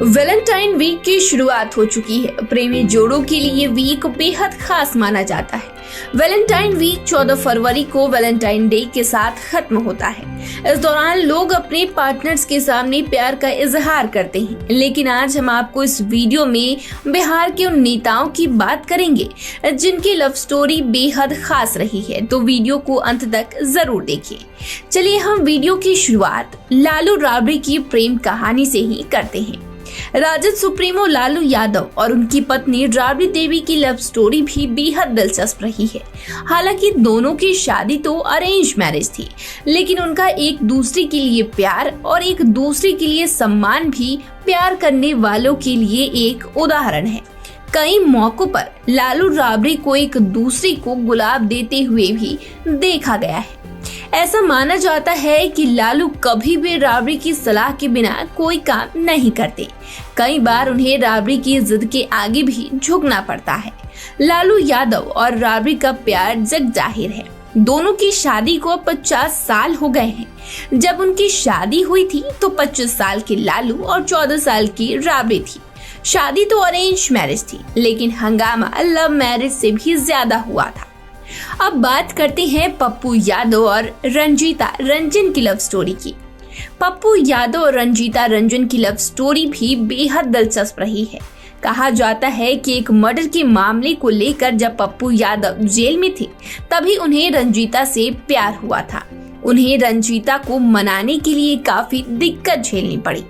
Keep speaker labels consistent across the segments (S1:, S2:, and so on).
S1: Valentine week की शुरुआत हो चुकी है। प्रेमी जोड़ों के लिए ये वीक बेहद खास माना जाता है। वैलेंटाइन वीक 14 फरवरी को वैलेंटाइन डे के साथ खत्म होता है। इस दौरान लोग अपने पार्टनर्स के सामने प्यार का इजहार करते हैं। लेकिन आज हम आपको इस वीडियो में बिहार के उन नेताओं की बात करेंगे जिनकी लव स्टोरी बेहद खास रही है, तो वीडियो को अंत तक जरूर देखिए। चलिए हम वीडियो की शुरुआत लालू राबड़ी की प्रेम कहानी से ही करते हैं। राजद सुप्रीमो लालू यादव और उनकी पत्नी राबड़ी देवी की लव स्टोरी भी बेहद दिलचस्प रही है। हालांकि दोनों की शादी तो अरेंज मैरिज थी, लेकिन उनका एक दूसरे के लिए प्यार और एक दूसरे के लिए सम्मान भी प्यार करने वालों के लिए एक उदाहरण है। कई मौकों पर लालू राबड़ी को एक दूसरे को गुलाब देते हुए भी देखा गया है। ऐसा माना जाता है कि लालू कभी भी राबड़ी की सलाह के बिना कोई काम नहीं करते। कई बार उन्हें राबड़ी की जिद के आगे भी झुकना पड़ता है। लालू यादव और राबड़ी का प्यार जग जाहिर है। दोनों की शादी को 50 साल हो गए हैं। जब उनकी शादी हुई थी तो 25 साल के लालू और 14 साल की राबड़ी थी। शादी तो अरेंज मैरिज थी, लेकिन हंगामा लव मैरिज से भी ज्यादा हुआ था। अब बात करते हैं पप्पू यादव और रंजीता रंजन की लव स्टोरी की। पप्पू यादव और रंजीता रंजन की लव स्टोरी भी बेहद दिलचस्प रही है। कहा जाता है कि एक मर्डर के मामले को लेकर जब पप्पू यादव जेल में थे, तभी उन्हें रंजीता से प्यार हुआ था। उन्हें रंजीता को मनाने के लिए काफी दिक्कत झेलनी पड़ी।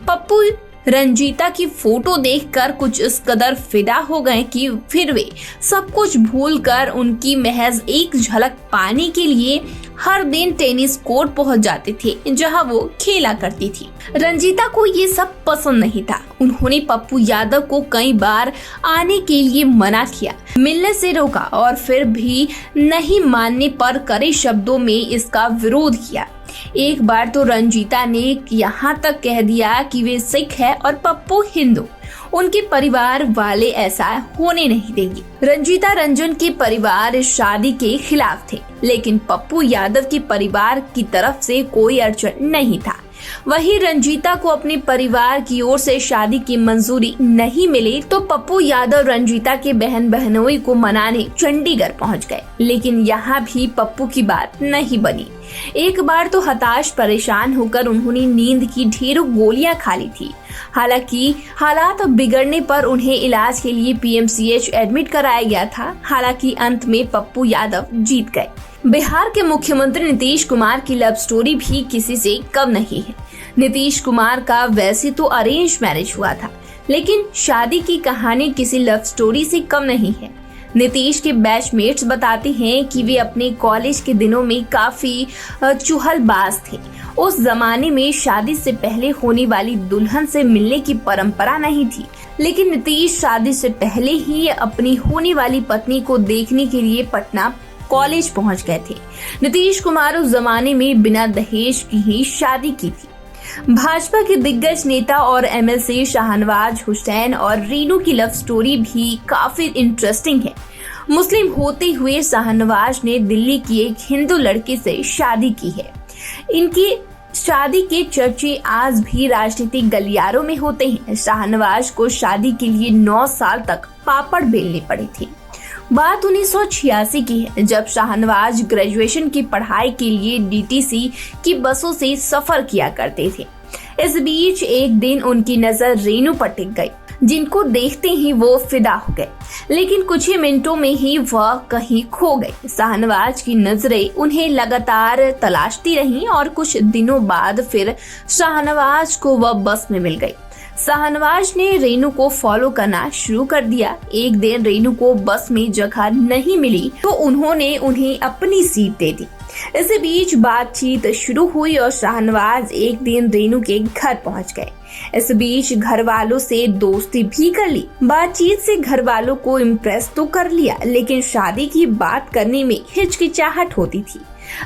S1: पप्पू रंजीता की फोटो देखकर कुछ इस कदर फिदा हो गए कि फिर वे सब कुछ भूलकर उनकी महज एक झलक पाने के लिए हर दिन टेनिस कोर्ट पहुंच जाते थे, जहां वो खेला करती थी। रंजीता को ये सब पसंद नहीं था। उन्होंने पप्पू यादव को कई बार आने के लिए मना किया, मिलने से रोका और फिर भी नहीं मानने पर कड़े शब्दों में इसका विरोध किया। एक बार तो रंजीता ने यहाँ तक कह दिया कि वे सिख है और पप्पू हिंदू। उनके परिवार वाले ऐसा होने नहीं देंगे। रंजीता रंजन के परिवार इस शादी के खिलाफ थे, लेकिन पप्पू यादव के परिवार की तरफ से कोई अड़चन नहीं था। वहीं रंजीता को अपने परिवार की ओर से शादी की मंजूरी नहीं मिली तो पप्पू यादव रंजीता के बहन बहनोई को मनाने चंडीगढ़ पहुंच गए, लेकिन यहाँ भी पप्पू की बात नहीं बनी। एक बार तो हताश परेशान होकर उन्होंने नींद की ढेरों गोलियां खा ली थी। हालांकि हालात बिगड़ने पर उन्हें इलाज के लिए पीएमसीएच एडमिट कराया गया था। हालांकि अंत में पप्पू यादव जीत गए। बिहार के मुख्यमंत्री नीतीश कुमार की लव स्टोरी भी किसी से कम नहीं है। नीतीश कुमार का वैसे तो अरेंज मैरिज हुआ था, लेकिन शादी की कहानी किसी लव स्टोरी से कम नहीं है। नीतीश के बैचमेट्स बताते हैं कि वे अपने कॉलेज के दिनों में काफी चुहलबाज थे। उस जमाने में शादी से पहले होने वाली दुल्हन से मिलने की परंपरा नहीं थी, लेकिन नीतीश शादी से पहले ही अपनी होने वाली पत्नी को देखने के लिए पटना कॉलेज पहुंच गए थे। नीतीश कुमार उस जमाने में बिना दहेज की ही शादी की थी। भाजपा के दिग्गज नेता और एमएलसी शाहनवाज हुसैन और रीनू की लव स्टोरी भी काफी इंटरेस्टिंग है। मुस्लिम होते हुए शाहनवाज ने दिल्ली की एक हिंदू लड़की से शादी की है। इनकी शादी के चर्चे आज भी राजनीतिक गलियारों में होते हैं। शाहनवाज को शादी के लिए 9 साल तक पापड़ बेलने पड़े थे। बात 1986 की है, जब शाहनवाज ग्रेजुएशन की पढ़ाई के लिए डीटीसी की बसों से सफर किया करते थे। इस बीच एक दिन उनकी नजर रेनू पर टिक गई, जिनको देखते ही वो फिदा हो गए, लेकिन कुछ ही मिनटों में ही वह कहीं खो गई। शाहनवाज की नजरें उन्हें लगातार तलाशती रहीं और कुछ दिनों बाद फिर शाहनवाज को वह बस में मिल गई। शाहनवाज ने रेनू को फॉलो करना शुरू कर दिया। एक दिन रेनू को बस में जगह नहीं मिली तो उन्होंने उन्हें अपनी सीट दे दी। इसी बीच बातचीत शुरू हुई और शाहनवाज एक दिन रेनू के घर पहुंच गए। इस बीच घर वालों से दोस्ती भी कर ली। बातचीत से घर वालों को इम्प्रेस तो कर लिया, लेकिन शादी की बात करने में हिचकिचाहट होती थी।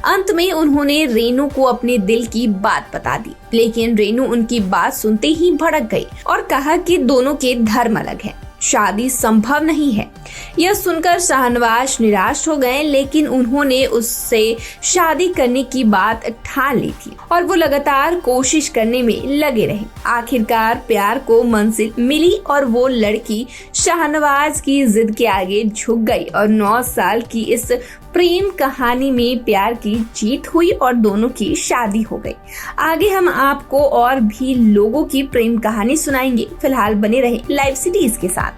S1: अंत में उन्होंने रेनू को अपने दिल की बात बता दी, लेकिन रेनू उनकी बात सुनते ही भड़क गई और कहा कि दोनों के धर्म अलग हैं। शादी संभव नहीं है। यह सुनकर शाहनवाज निराश हो गए, लेकिन उन्होंने उससे शादी करने की बात ठान ली थी और वो लगातार कोशिश करने में लगे रहे। आखिरकार प्यार को मंजिल मिली और वो लड़की शाहनवाज की जिद के आगे झुक गई और 9 साल की इस प्रेम कहानी में प्यार की जीत हुई और दोनों की शादी हो गई। आगे हम आपको और भी लोगों की प्रेम कहानी सुनाएंगे। फिलहाल बने रहे लाइव सिटीज के साथ।